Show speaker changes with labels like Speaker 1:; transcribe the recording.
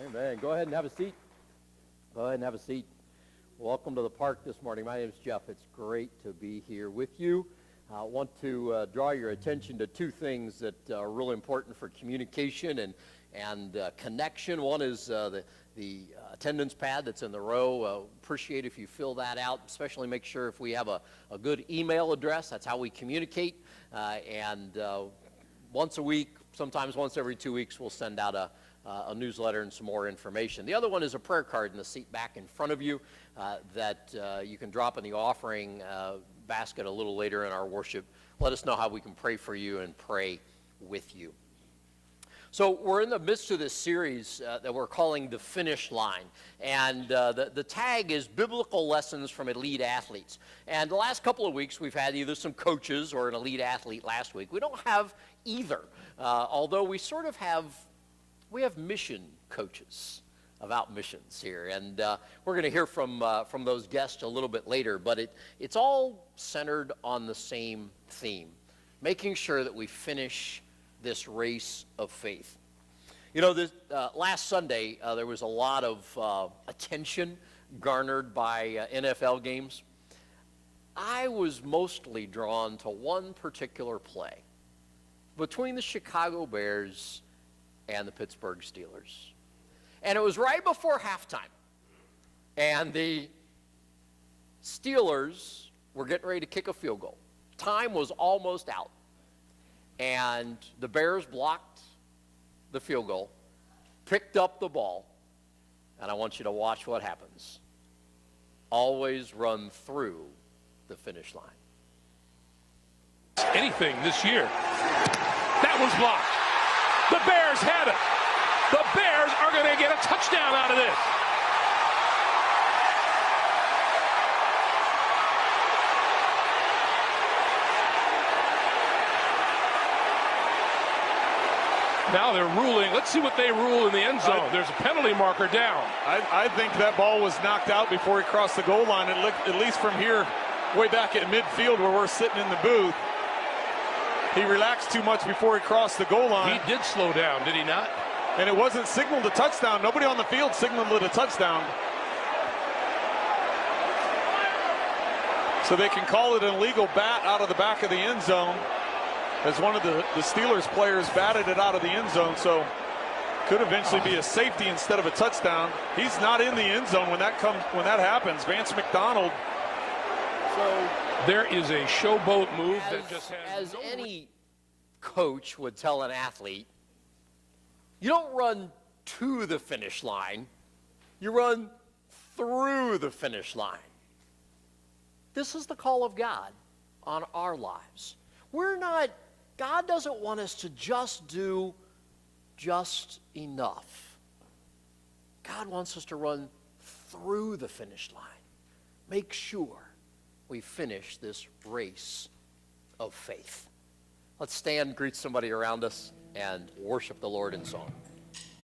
Speaker 1: Amen. Go ahead and have a seat. Go ahead and have a seat. Welcome to the park this morning. My name is Jeff. It's great to be here with you. I want to draw your attention to two things that are really important for communication and connection. One is the attendance pad that's in the row. Appreciate if you fill that out, especially make sure if we have a good email address. That's how we communicate. Once a week, sometimes once every 2 weeks, we'll send out a newsletter and some more information. The other one is a prayer card in the seat back in front of you that you can drop in the offering basket a little later in our worship. Let us know how we can pray for you and pray with you. So we're in the midst of this series that we're calling The Finish Line. And the tag is Biblical Lessons from Elite Athletes. And the last couple of weeks we've had either some coaches or an elite athlete last week. We don't have either, although we sort of have mission coaches about missions here, and we're going to hear from those guests a little bit later, but it's all centered on the same theme, making sure that we finish this race of faith. You know, this last Sunday, there was a lot of attention garnered by NFL games. I was mostly drawn to one particular play between the Chicago Bears and the Pittsburgh Steelers. And it was right before halftime. And the Steelers were getting ready to kick a field goal. Time was almost out. And the Bears blocked the field goal, picked up the ball, and I want you to watch what happens. Always run through the finish line.
Speaker 2: Anything this year. That was blocked. The Bears have it. The Bears are going to get a touchdown out of this. Now they're ruling. Let's see what they rule in the end zone. There's a penalty marker down.
Speaker 3: I think that ball was knocked out before he crossed the goal line. It looked, at least from here, way back at midfield where we're sitting in the booth, he relaxed too much before he crossed the goal line.
Speaker 2: He did slow down, did he not?
Speaker 3: And it wasn't signaled a touchdown. Nobody on the field signaled it a touchdown. So they can call it an illegal bat out of the back of the end zone, as one of the Steelers players batted it out of the end zone. So could eventually be a safety instead of a touchdown. He's not in the end zone when that happens. Vance McDonald.
Speaker 1: So
Speaker 2: there is a showboat move that just has
Speaker 1: as any coach would tell an athlete, you don't run to the finish line, you run through the finish line. This is the call of God on our lives. God doesn't want us to just do just enough. God wants us to run through the finish line. Make sure we finish this race of faith. Let's stand, greet somebody around us, and worship the Lord in song.